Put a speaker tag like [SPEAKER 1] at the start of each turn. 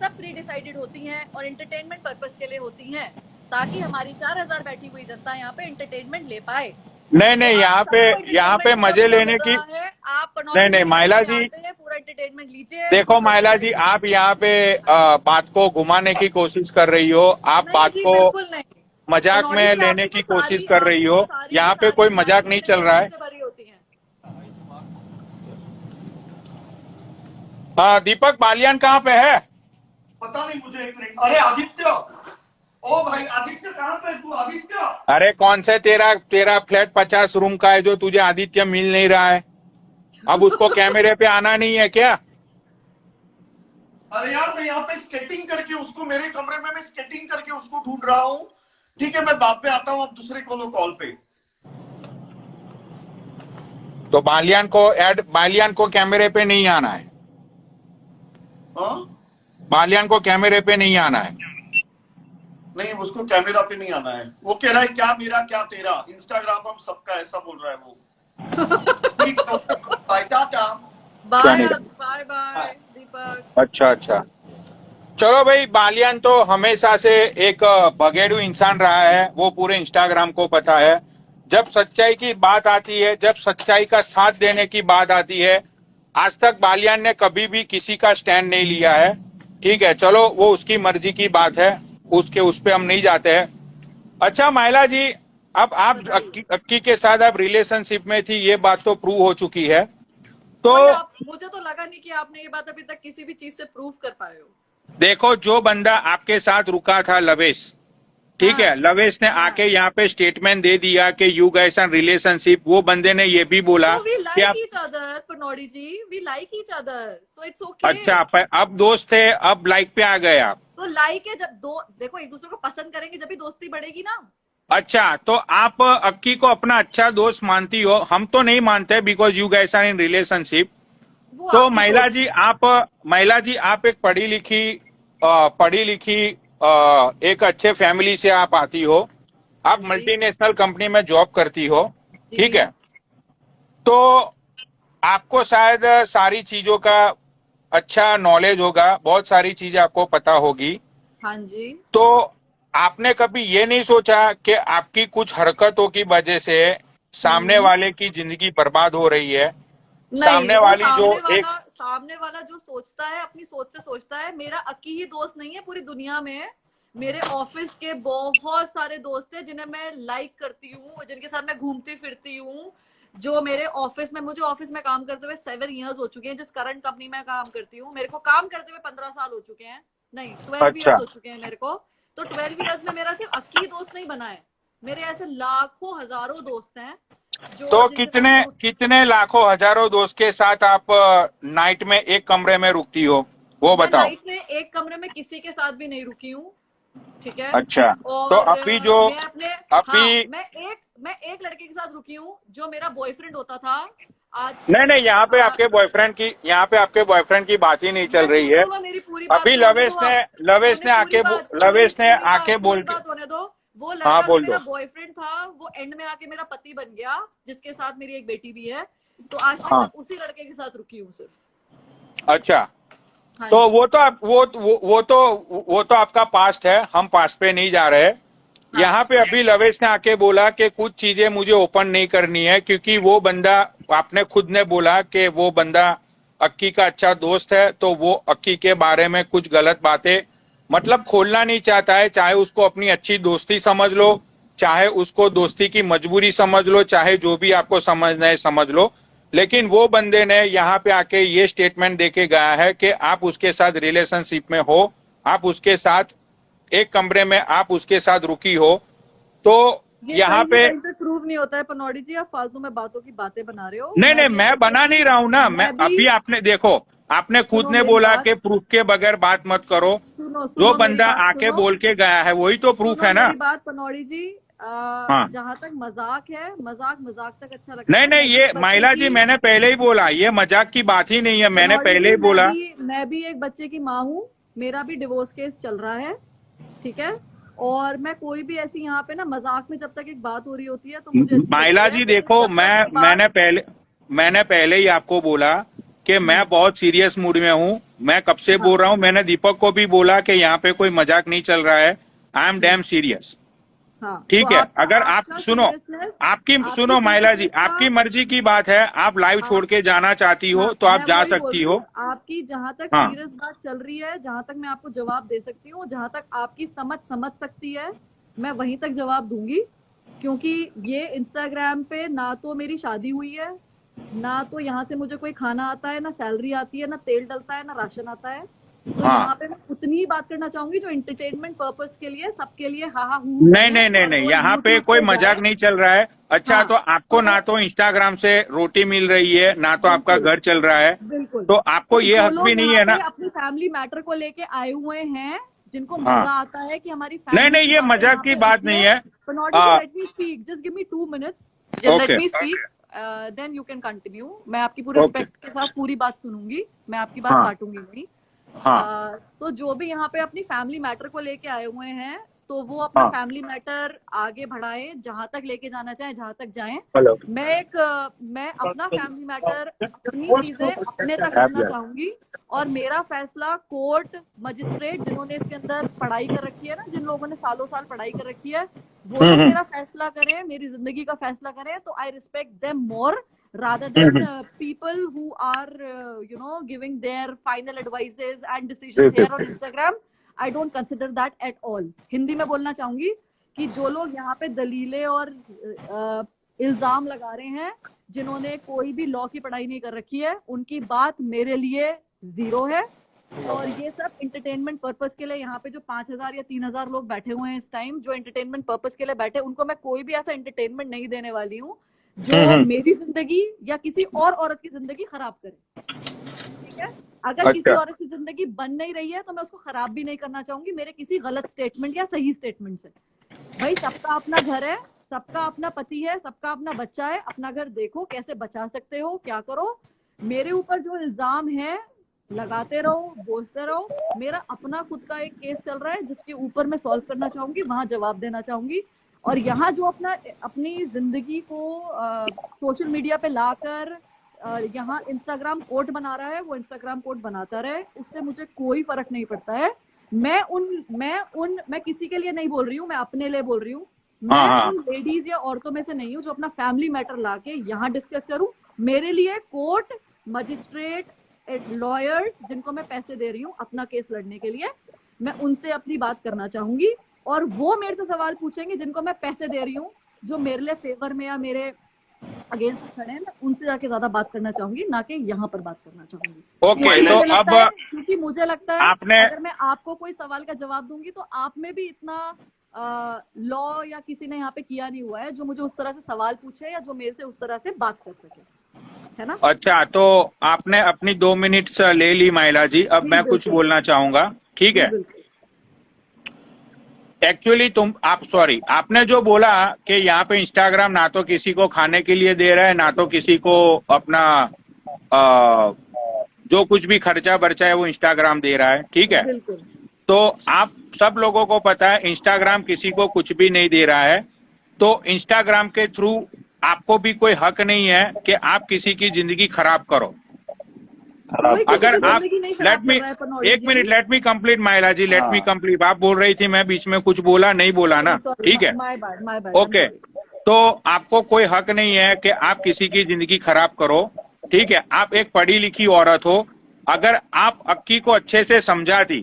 [SPEAKER 1] सब pre decided होती हैं और एंटरटेनमेंट पर्पस के लिए होती हैं, ताकि हमारी 4000 बैठी हुई जनता यहाँ पे एंटरटेनमेंट ले पाए।
[SPEAKER 2] नहीं
[SPEAKER 1] तो
[SPEAKER 2] नहीं,
[SPEAKER 1] अब सबको
[SPEAKER 2] यहाँ पे
[SPEAKER 1] एंटरटेनमेंट
[SPEAKER 2] मजे
[SPEAKER 1] मुहैया
[SPEAKER 2] लेने
[SPEAKER 1] मिल
[SPEAKER 2] की।
[SPEAKER 1] रहा है, आप
[SPEAKER 2] नहीं
[SPEAKER 1] पनौड़ी
[SPEAKER 2] नहीं
[SPEAKER 1] जी निकल
[SPEAKER 2] माइला
[SPEAKER 1] के
[SPEAKER 2] जी,
[SPEAKER 1] आते हैं, पूरा एंटरटेनमेंट लीजिए,
[SPEAKER 2] देखो
[SPEAKER 1] खुश होके
[SPEAKER 2] माइला जी,
[SPEAKER 1] जाइए।
[SPEAKER 2] आप यहाँ पे
[SPEAKER 1] हाँ जी।
[SPEAKER 2] बात को घुमाने की कोशिश कर रही हो, आप
[SPEAKER 1] नहीं
[SPEAKER 2] बात
[SPEAKER 1] जी,
[SPEAKER 2] को
[SPEAKER 1] बिल्कुल नहीं।
[SPEAKER 2] मजाक
[SPEAKER 1] पनौड़ी
[SPEAKER 2] में
[SPEAKER 1] जी,
[SPEAKER 2] लेने की कोशिश कर रही
[SPEAKER 1] आपकी
[SPEAKER 2] हो।
[SPEAKER 1] तो सारी की
[SPEAKER 2] यहाँ पे
[SPEAKER 1] सारी
[SPEAKER 2] कोई मजाक
[SPEAKER 1] माइंड
[SPEAKER 2] नहीं चल रहा
[SPEAKER 1] नेगेटिविटी
[SPEAKER 2] है।
[SPEAKER 1] से भरी होती हैं।
[SPEAKER 2] हाँ, दीपक बालियान कहाँ पे है?
[SPEAKER 3] पता नहीं मुझे, एक मिनट। अरे आदित्य, ओ भाई आदित्य कहाँ पे तू? आदित्य,
[SPEAKER 2] अरे कौन से तेरा तेरा फ्लैट 50 रूम का है जो तुझे आदित्य मिल नहीं रहा है? अब उसको कैमरे पे आना नहीं है क्या?
[SPEAKER 3] अरे यार मैं यहाँ पे स्केटिंग करके उसको, मेरे कमरे में मैं स्केटिंग करके उसको ढूंढ रहा हूँ। ठीक है, मैं बाद में आता हूँ, अब दूसरे कॉल पे।
[SPEAKER 2] तो बालियान को कैमरे पे नहीं आना है।
[SPEAKER 3] हाँ,
[SPEAKER 2] बालियान को कैमरे पे नहीं आना है।
[SPEAKER 3] नहीं उसको कैमरा पे नहीं आना है। वो कह रहा है क्या मेरा क्या तेरा, इंस्टाग्राम हम सबका, ऐसा बोल रहा है वो। Bye ta-ta.
[SPEAKER 1] Bye bye bye Deepak.
[SPEAKER 2] अच्छा अच्छा, चलो भाई, बालियान तो हमेशा से एक बगेड़ू इंसान रहा है, वो पूरे इंस्टाग्राम को पता है। जब सच्चाई की बात आती है, जब सच्चाई का साथ देने की बात आती है, आज तक बालियान ने कभी भी किसी का स्टैंड नहीं लिया है। ठीक है, चलो वो उसकी मर्जी की बात है, उस पे हम नहीं जाते हैं। अच्छा माइला जी, अब आप अक्की के साथ आप रिलेशनशिप में थी, ये बात तो प्रूव हो चुकी है। तो
[SPEAKER 1] मुझे तो लगा नहीं कि आपने ये बात अभी तक किसी भी चीज से प्रूव कर पाए हो।
[SPEAKER 2] देखो, जो बंदा आपके साथ रुका था लवेश, ठीक है, लवेश ने आके यहाँ पे स्टेटमेंट दे दिया कि यू गाइस आर रिलेशनशिप। वो बंदे ने ये भी बोला
[SPEAKER 1] वी
[SPEAKER 2] कि
[SPEAKER 1] लाइक
[SPEAKER 2] आप,
[SPEAKER 1] ईच अदर पनौड़ी जी, we like each other, so it's okay.
[SPEAKER 2] अच्छा अब दोस्त थे, अब लाइक पे आ गए आप।
[SPEAKER 1] तो लाइक है, जब दो देखो एक दूसरे को पसंद करेंगे जब भी दोस्ती बढ़ेगी ना।
[SPEAKER 2] अच्छा, तो आप अक्की को अपना अच्छा दोस्त मानती हो, हम तो नहीं मानते because you guys are in relationship. तो महिला जी आप एक पढ़ी लिखी एक अच्छे फैमिली से आप आती हो, आप मल्टीनेशनल कंपनी में जॉब करती हो, ठीक है, तो आपको शायद सारी चीजों का अच्छा नॉलेज होगा, बहुत सारी चीजें आपको पता होगी।
[SPEAKER 1] हाँ जी।
[SPEAKER 2] तो आपने कभी ये नहीं सोचा कि आपकी कुछ हरकतों की वजह से सामने वाले की जिंदगी बर्बाद हो रही है? सामने वाली जो
[SPEAKER 1] सामने वाला जो सोचता है अपनी सोच से सोचता है। मेरा अक्की ही दोस्त नहीं है पूरी दुनिया में, मेरे ऑफिस के बहुत सारे दोस्त हैं जिन्हें मैं लाइक करती हूँ, जिनके साथ मैं घूमती फिरती हूँ, जो मेरे ऑफिस में, मुझे ऑफिस में काम करते हुए 7 इयर्स हो चुके हैं। जिस करंट कंपनी में काम करती हूँ, मेरे को काम करते हुए 15 साल हो चुके हैं, नहीं 12 इयर्स हो चुके हैं मेरे को। तो 12 इयर्स में मेरा सिर्फ अक्की दोस्त नहीं बना है, मेरे ऐसे लाखों हजारों दोस्त हैं।
[SPEAKER 2] तो कितने लाखों हजारों दोस्त के साथ आप नाइट में एक कमरे में रुकती हो, वो बताओ।
[SPEAKER 1] नाइट में एक कमरे में किसी के साथ भी नहीं रुकी हूँ, ठीक है।
[SPEAKER 2] अच्छा,
[SPEAKER 1] और
[SPEAKER 2] तो अभी जो
[SPEAKER 1] मैं एक लड़के के साथ रुकी हूँ जो मेरा बॉयफ्रेंड होता था। आज
[SPEAKER 2] नहीं, यहाँ पे आपके बॉयफ्रेंड की बात ही नहीं चल रही है। अभी लवेश ने आके बोल के,
[SPEAKER 1] होने दो। वो लड़का जो मेरा बॉयफ्रेंड था, वो एंड में आके मेरा पति बन गया, जिसके साथ मेरी एक बेटी भी है। तो आज तक मैं उसी लड़के के साथ रुकी हूँ सिर्फ।
[SPEAKER 2] अच्छा, तो वो तो आपका पास्ट है, हम पास्ट पे नहीं जा रहे। यहाँ पे अभी लवेश ने आके बोला कि कुछ चीजें मुझे ओपन नहीं करनी है, क्योंकि वो बंदा, आपने खुद ने बोला कि वो बंदा अक्की का अच्छा दोस्त है, तो वो अक्की के बारे में कुछ गलत बातें मतलब खोलना नहीं चाहता है। चाहे उसको अपनी अच्छी दोस्ती समझ लो, चाहे उसको दोस्ती की मजबूरी समझ लो, चाहे जो भी आपको समझना है समझ लो, लेकिन वो बंदे ने यहाँ पे आके ये स्टेटमेंट देके गया है कि आप उसके साथ रिलेशनशिप में हो, आप उसके साथ एक कमरे में आप उसके साथ रुकी हो। तो यहाँ पे
[SPEAKER 1] प्रूव नहीं होता है पनौड़ी जी, आप फालतू में बातों की बातें बना रहे हो।
[SPEAKER 2] नहीं, मैं बना नहीं रहा हूँ ना, मैं अभी आपने देखो, आपने खुद ने बोला कि प्रूफ के बगैर बात मत करो। जो बंदा आके बोल के गया है वही तो प्रूफ है ना।
[SPEAKER 1] मेरी बात पनौड़ी जी, जहाँ तक मजाक है, मजाक तक अच्छा लगता है।
[SPEAKER 2] नहीं, ये माइला जी मैंने पहले ही बोला, ये मजाक की बात ही नहीं है, मैंने पहले ही बोला।
[SPEAKER 1] मैं भी एक बच्चे की माँ हूँ, मेरा भी डिवोर्स केस चल रहा है, ठीक है। और मैं कोई भी ऐसी यहाँ पे ना मजाक में जब तक एक बात हो रही होती है तो मुझे
[SPEAKER 2] माइला जी देखो, मैंने पहले ही आपको बोला कि मैं बहुत सीरियस मूड में हूँ, मैं कब से बोल रहा हूँ, मैंने दीपक को भी बोला कि यहाँ पे कोई मजाक नहीं चल रहा है, आई एम डैम सीरियस।
[SPEAKER 1] हाँ,
[SPEAKER 2] ठीक
[SPEAKER 1] तो
[SPEAKER 2] है,
[SPEAKER 1] आपका-
[SPEAKER 2] अगर आप
[SPEAKER 1] आपका
[SPEAKER 2] सुनो,
[SPEAKER 1] seriousness-
[SPEAKER 2] आपकी
[SPEAKER 1] आपकी
[SPEAKER 2] सुनो माइला जी,
[SPEAKER 1] seriousness का-
[SPEAKER 2] आपकी मर्जी की बात है, आप लाइव
[SPEAKER 1] हाँ।
[SPEAKER 2] छोड़ के जाना चाहती हो
[SPEAKER 1] हाँ,
[SPEAKER 2] तो आप
[SPEAKER 1] मैं
[SPEAKER 2] जा
[SPEAKER 1] वही बोल
[SPEAKER 2] सकती
[SPEAKER 1] रही
[SPEAKER 2] हो।
[SPEAKER 1] हूँ, आपकी जहां तक
[SPEAKER 2] हाँ।
[SPEAKER 1] सीरियस बात चल रही है, जहां तक मैं आपको जवाब दे सकती हूँ, जहां तक आपकी समझ सकती है, मैं वहीं तक जवाब दूंगी। क्योंकि ये इंस्टाग्राम पे ना तो मेरी शादी हुई है, ना तो यहाँ से मुझे कोई खाना आता है, ना सैलरी आती है, ना तेल डलता है, ना राशन आता है। तो
[SPEAKER 2] हाँ।
[SPEAKER 1] यहाँ पे मैं उतनी ही बात करना चाहूंगी जो एंटरटेनमेंट पर्पस के लिए, सबके लिए हा हा हू
[SPEAKER 2] नहीं नहीं नहीं नहीं, यहाँ पे कोई मजाक नहीं चल रहा है। अच्छा,
[SPEAKER 1] हाँ,
[SPEAKER 2] तो आपको ना तो इंस्टाग्राम से रोटी मिल रही है, ना तो आपका
[SPEAKER 1] बिल्कुल।
[SPEAKER 2] घर चल रहा है,
[SPEAKER 1] बिल्कुल।
[SPEAKER 2] तो आपको ये
[SPEAKER 1] जो
[SPEAKER 2] हक
[SPEAKER 1] लोग
[SPEAKER 2] भी नहीं
[SPEAKER 1] यहाँ
[SPEAKER 2] है ना।
[SPEAKER 1] पे अपनी फैमिली मैटर को लेके आए हुए हैं, जिनको
[SPEAKER 2] हाँ।
[SPEAKER 1] मजा आता है कि हमारी
[SPEAKER 2] नहीं
[SPEAKER 1] family
[SPEAKER 2] नहीं,
[SPEAKER 1] की
[SPEAKER 2] ये
[SPEAKER 1] बातें
[SPEAKER 2] मजाक
[SPEAKER 1] यहाँ
[SPEAKER 2] की
[SPEAKER 1] पे
[SPEAKER 2] बात
[SPEAKER 1] रखिए।
[SPEAKER 2] नहीं है।
[SPEAKER 1] Pranoti ji, let me speak. Just give me 2 minutes. Let
[SPEAKER 2] Okay.
[SPEAKER 1] me speak. Then you can continue. मैं आपकी पूरे
[SPEAKER 2] Okay.
[SPEAKER 1] रिस्पेक्ट के साथ पूरी बात सुनूंगी, मैं आपकी बात
[SPEAKER 2] हाँ।
[SPEAKER 1] काटूंगी नहीं।
[SPEAKER 2] हाँ।
[SPEAKER 1] तो जो भी यहाँ पे अपनी फैमिली मैटर को लेके आए हुए हैं, तो वो अपना
[SPEAKER 2] हाँ।
[SPEAKER 1] फैमिली मैटर आगे बढ़ाएं, जहां तक लेके जाना चाहें, जहां तक जाएं।
[SPEAKER 2] हेलो।
[SPEAKER 1] मैं अपना फैमिली मैटर, अपनी चीजें अपने तक रखना चाहूंगी, और मेरा फैसला कोर्ट, मजिस्ट्रेट, जिन्होंने इसके अंदर पढ़ाई कर रखी है ना, जिन लोगों ने सालों साल पढ़ाई कर रखी है, वो लोग मेरा फैसला करें, मेरी जिंदगी का फैसला करें, तो I respect them more rather than people who are giving their final advices and decisions here on Instagram. I don't consider that at all. Hindi में बोलना चाहूंगी कि जो लोग यहाँ पे दलीलें और इल्जाम लगा रहे हैं, जिन्होंने कोई भी लॉ की पढ़ाई नहीं कर रखी है, उनकी बात मेरे लिए जीरो है। और ये सब एंटरटेनमेंट पर्पस के लिए यहाँ पे जो 5,000 या 3,000 लोग बैठे हुए हैं इस टाइम, जो एंटरटेनमेंट पर्पस के लिए बैठे, उनको मैं कोई भी ऐसा एंटरटेनमेंट नहीं देने वाली हूँ जो मेरी जिंदगी या किसी और औरत की जिंदगी खराब करे। ठीक है, अगर किसी औरत की जिंदगी बन नहीं रही है तो मैं उसको खराब भी नहीं करना चाहूंगी मेरे किसी गलत स्टेटमेंट या सही स्टेटमेंट से। भाई, सबका अपना घर है, सबका अपना पति है, सबका अपना बच्चा है, अपना घर देखो, कैसे बचा सकते हो, क्या करो। मेरे ऊपर जो इल्जाम है लगाते रहो, बोलते रहो। मेरा अपना खुद का एक केस चल रहा है जिसके ऊपर मैं सॉल्व करना चाहूंगी, वहां जवाब देना चाहूंगी। और यहाँ जो अपनी जिंदगी को सोशल मीडिया पे लाकर यहाँ इंस्टाग्राम कोर्ट बना रहा है, वो इंस्टाग्राम कोर्ट बनाता रहे, उससे मुझे कोई फर्क नहीं पड़ता है। मैं किसी के लिए नहीं बोल रही हूँ, मैं अपने लिए बोल रही हूँ। मैं उन लेडीज या औरतों में से नहीं हूँ जो अपना फैमिली मैटर लाके यहाँ डिस्कस करूँ। मेरे लिए कोर्ट, मजिस्ट्रेट, लॉयर्स, जिनको मैं पैसे दे रही हूँ अपना केस लड़ने के लिए, मैं उनसे अपनी बात करना चाहूंगी। और वो मेरे से सवाल पूछेंगे जिनको मैं पैसे दे रही हूँ, जो मेरे लिए फेवर में या मेरे अगेंस्ट खड़े हैं, मैं उनसे जाके ज्यादा बात करना चाहूंगी, ना कि यहाँ पर बात करना चाहूंगी।
[SPEAKER 2] ओके, तो अब
[SPEAKER 1] क्योंकि मुझे लगता है अगर मैं आपको कोई सवाल का जवाब दूंगी तो आप में भी इतना लॉ या किसी ने यहाँ पे किया नहीं हुआ है जो मुझे उस तरह से सवाल पूछे या जो मेरे से उस तरह से बात कर सके, है ना।
[SPEAKER 2] अच्छा, तो आपने अपनी 2 मिनट्स ले ली माइला जी, अब मैं कुछ बोलना चाहूंगा, ठीक है। एक्चुअली आपने जो बोला कि यहाँ पे इंस्टाग्राम ना तो किसी को खाने के लिए दे रहा है, ना तो किसी को अपना जो कुछ भी खर्चा बर्चा है वो इंस्टाग्राम दे रहा है, ठीक है। तो आप सब लोगों को पता है इंस्टाग्राम किसी को कुछ भी नहीं दे रहा है, तो इंस्टाग्राम के थ्रू आपको भी कोई हक नहीं है कि आप किसी की जिंदगी खराब करो। अगर आप लेट मी कंप्लीट माइला जी, लेट मी कंप्लीट। आप बोल रही थी, मैं बीच में कुछ बोला, नहीं बोला ना, ठीक है, ओके। तो आपको कोई हक नहीं है कि आप किसी की जिंदगी खराब करो, ठीक है। आप एक पढ़ी लिखी औरत हो, अगर आप अक्की को अच्छे से समझाती